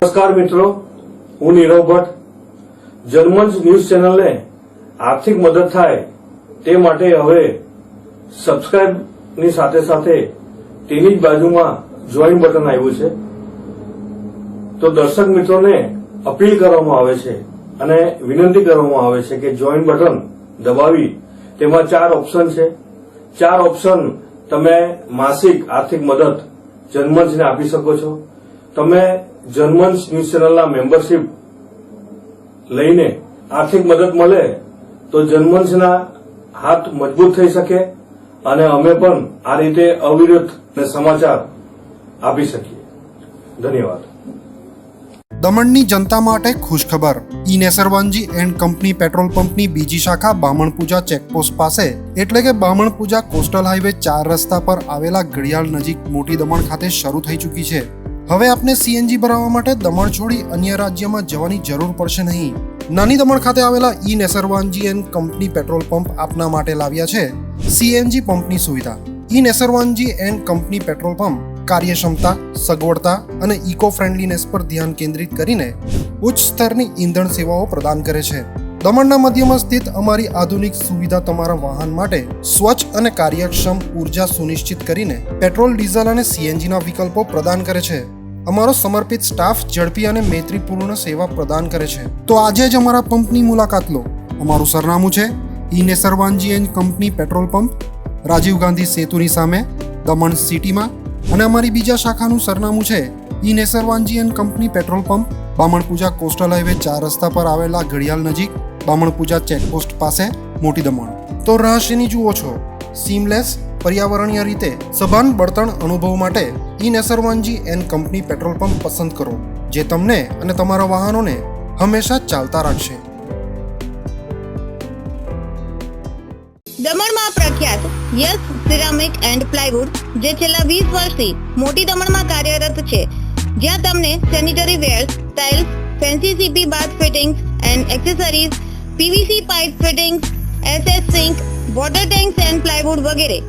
નમસ્કાર મિત્રો, હું નીરવ ભટ્ટ. જનમંચ ન્યૂઝ ચેનલને આર્થિક મદદ થાય તે માટે હવે સબસ્ક્રાઇબની સાથે સાથે તેની જ બાજુમાં જોઈન બટન આવ્યું છે. તો દર્શક મિત્રોને અપીલ કરવામાં આવે છે અને વિનંતી કરવામાં આવે છે કે જોઈન બટન દબાવી તેમાં 4 ઓપ્શન છે. 4 ઓપ્શન તમે માસિક આર્થિક મદદ જનમંચને આપી શકો છો. તમે જનમંચ ન્યૂઝ ચેનલના મેમ્બરશીપ લઈને આર્થિક મદદ મળે તો જનમંચના હાથ મજબૂત થઈ શકે અને અમે પણ આ રીતે અવિરત સમાચાર આપી શકીએ. ધન્યવાદ. દમણની જનતા માટે ખુશખબર. ઈ નેસરવાનજી એન્ડ કંપની પેટ્રોલ પંપની બીજી શાખા બામણપૂજા ચેકપોસ્ટ પાસે એટલે કે બામણપૂજા કોસ્ટલ હાઈવે 4 રસ્તા પર આવેલા ઘડિયાળ નજીક મોટી દમણ ખાતે શરૂ થઈ ચૂકી છે. હવે આપને સીએનજી ભરાવવા માટે દમણ છોડી અન્ય રાજ્યમાં જવાની જરૂર પડશે નહીં. નાની દમણ ખાતે આવેલા E Nesarwanji and company petrol pump આપના માટે લાવ્યા છે સીએનજી પંપની સુવિધા. E Nesarwanji and company petrol pump કાર્યક્ષમતા, સગવડતા અને ઇકો ફ્રેન્ડલીનેસ પર ધ્યાન કેન્દ્રિત કરીને ઉચ્ચ સ્તરની ઈંધણ સેવાઓ પ્રદાન કરે છે. દમણના મધ્યમાં સ્થિત અમારી આધુનિક સુવિધા તમારા વાહન માટે સ્વચ્છ અને કાર્યક્ષમ ઉર્જા સુનિશ્ચિત કરીને પેટ્રોલ, ડીઝલ અને સીએનજીના વિકલ્પો પ્રદાન કરે છે. અમારો સમર્પિત સ્ટાફ ઝડપી અને મૈત્રીપૂર્ણ સેવા પ્રદાન કરે છે. તો આજે જ અમારા પંપની મુલાકાત લો. અમારું સરનામું છે E Nesarwanji and company petrol pump, Rajiv Gandhi સેતુની સામે, દમણ સિટીમાં. અને અમારી બીજા શાખાનું સરનામું છે E Nesarwanji and company petrol pump, Bamanpuja coastal highway 4 રસ્તા પર આવેલા ઘડિયાળ નજીક, બામણપૂજા ચેકપોસ્ટ પાસે, મોટી દમણ. તો રહસ્યની જુઓ છો. સીમલેસ, પર્યાવરણીય રીતે સભાન બળતણ અનુભવ માટે E Nesarwanji and company petrol pump પસંદ કરો, જે તમને અને તમારા વાહનોને હંમેશા ચાલતા રાખશે. દમણમાં પ્રખ્યાત યસ સિરામિક એન્ડ પ્લાયવુડ, જે છેલ્લા 20 વર્ષથી મોટી દમણમાં કાર્યરત છે, જ્યાં તમને sanitary wares, tiles, fancy CP bath fittings and accessories, PVC pipe fittings, SS sink, water tanks and plywood વગેરે.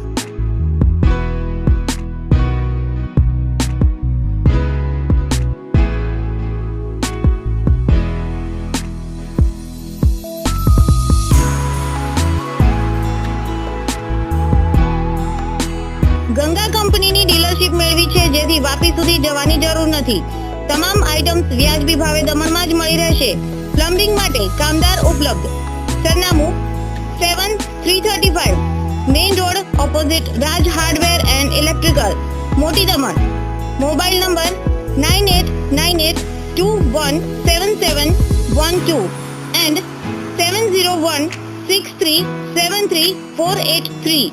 ગંગા કંપનીની ડીલરશીપ મેળવી છે, જેથી વાપી સુધી જવાની જરૂર નથી. તમામ આઇટમ્સ વ્યાજબી ભાવે દમણમાં જ મળી રહેશે. પ્લમ્બિંગ માટે કામદાર ઉપલબ્ધ. સરનામું 7335 main road opposite Raj hardware and electrical, મોટી દમણ. Mobile number 9898217712 and 7016373483.